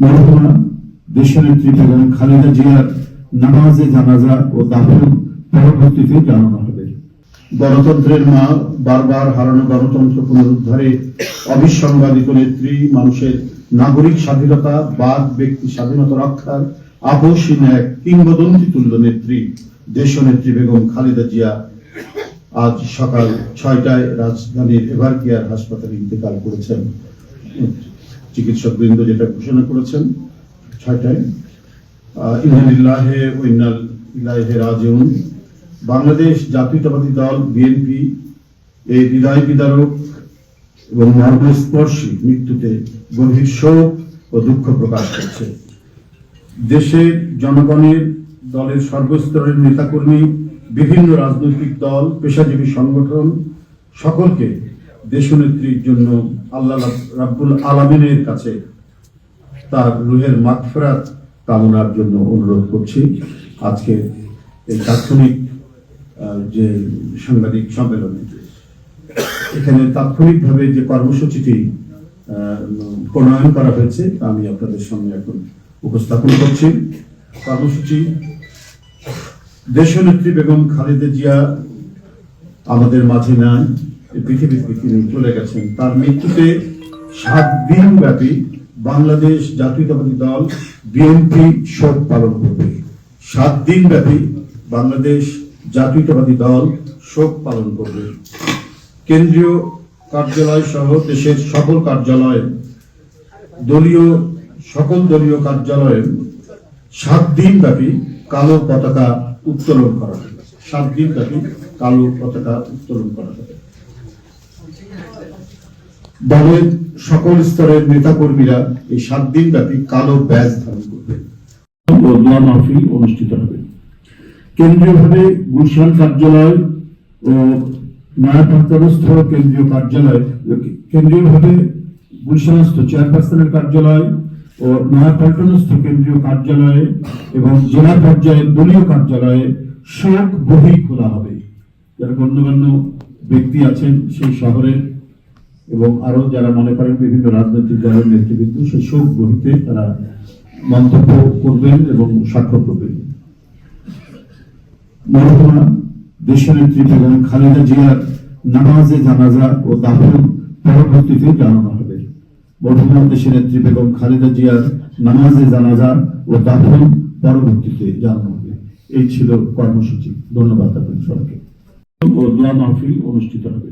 মরহুমা দেশনেত্রী বেগম খালেদা জিয়ার নামাজে জানাজা ও দাফন পরবর্তীতে জানানো হবে। গণতন্ত্রের মা, বারবার হারানো গণতন্ত্র পুনরুদ্ধারে অবিসংবাদিত নেত্রী, মানুষের নাগরিক স্বাধীনতা, বাক ব্যক্তি স্বাধীনতা রক্ষার আপসহীন এক কিংবদন্তি তুল্য নেত্রী দেশনেত্রী বেগম খালেদা জিয়া আজ সকাল 6টায় রাজধানীর এভারকেয়ার হাসপাতালে ইন্তেকাল করেছেন। চিকিৎসক বৃন্দ যেটা ঘোষণা করেছেন 6টায়। ইন্না লিল্লাহি ওয়া ইন্না ইলাইহি রাজিউন। বাংলাদেশ জাতীয়তাবাদী দল বিএনপি এই হৃদয় বিদারক এবং মর্মস্পর্শী মৃত্যুতে গভীর শোক ও দুঃখ প্রকাশ করছে। দেশের জনগণের, দলের সর্বস্তরের নেতাকর্মী, বিভিন্ন রাজনৈতিক দল, পেশাজীবী সংগঠন সকলকে দেশনেত্রীর জন্য আল্লাহ রাব্বুল আলামিনের কাছে তার রুহের মাগফিরাত কামনার জন্য অনুরোধ করছি। আজকে এই তাৎক্ষণিক যে সাংবাদিক সম্মেলনে এখানে তাৎক্ষণিকভাবে যে কর্মসূচিটি প্রণয়ন করা হয়েছে তা আমি আপনাদের সামনে এখন উপস্থাপন করছি। কর্মসূচি: দেশনেত্রী বেগম খালেদা জিয়া আমাদের মাঝে নাই, পৃথিবী থেকে তিনি চলে গেছেন। তার মৃত্যুতে 7 দিন ব্যাপী বাংলাদেশ জাতীয়তাবাদী দল বিএনপি শোক পালন করবে। 7 দিন ব্যাপী বাংলাদেশ জাতীয়তাবাদী দল শোক পালন করবে। কেন্দ্রীয় কার্যালয় সহ দেশের সকল কার্যালয়ে, সকল দলীয় কার্যালয়ে 7 দিন ব্যাপী কালো পতাকা উত্তোলন করা হবে। 7 দিন ব্যাপী কালো পতাকা উত্তোলন করা হবে। দলের সকল স্তরের নেতা কর্মীরা এই 7 দিন ব্যাপী কালো ব্যাজ ধারণ করবে। দোয়া মাহফিল অনুষ্ঠিত হবে। কেন্দ্রীয়ভাবে গুলশান কার্যালয় ও নয়াপল্টনস্থ কেন্দ্রীয় কার্যালয়, কেন্দ্রীয়ভাবে গুলশানস্থ চেয়ারপারসনের কার্যালয় ও নয়াপল্টনস্থ কেন্দ্রীয় কার্যালয়ে এবং জেলা পর্যায়ের দলীয় কার্যালয়ে শোক বহি খোলা হবে। যারা গণ্যমান্য ব্যক্তি আছেন সেই শহরের এবং আরো যারা মনে করেন বিভিন্ন রাজনৈতিক দলের নেতৃবৃন্দ, সেই শোক বহিতে তারা মন্তব্য করবেন এবং স্বাক্ষর করবেন। মরহুমা দেশনেত্রী বেগম খালেদা জিয়ার নামাজে জানাজা ও দাফন পরবর্তীতে জানানো হবে। মরহুমা দেশনেত্রী বেগম খালেদা জিয়ার নামাজে জানাজা ও দাফন পরবর্তীতে জানানো হবে। এই ছিল কর্মসূচি। ধন্যবাদ আপনাদের সবাইকে। ও দোয়া মাহফিল অনুষ্ঠিত হবে।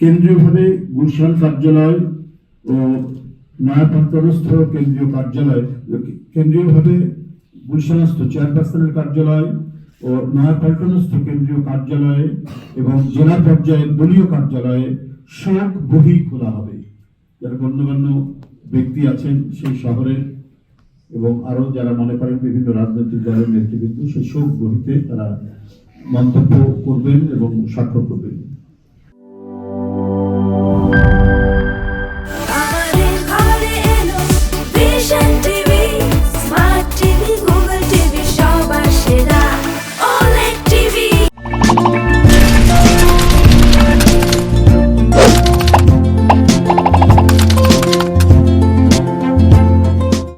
কেন্দ্রীয়ভাবে গুলশান কার্যালয় ও নয়াপল্টনস্থ কেন্দ্রীয় কার্যালয়, কেন্দ্রীয়ভাবে গুলশানস্থ চেয়ারপারসনের কার্যালয় ও নয়াপল্টনস্থ কেন্দ্রীয় কার্যালয়ে এবং জেলা পর্যায়ের দলীয় কার্যালয়ে শোক বহি খোলা হবে। যারা গণ্যমান্য ব্যক্তি আছেন সেই শহরের এবং আরো যারা মনে করেন বিভিন্ন রাজনৈতিক দলের নেতৃবৃন্দ, সেই শোক বহিতে তারা মন্তব্য করবেন এবং স্বাক্ষর করবেন।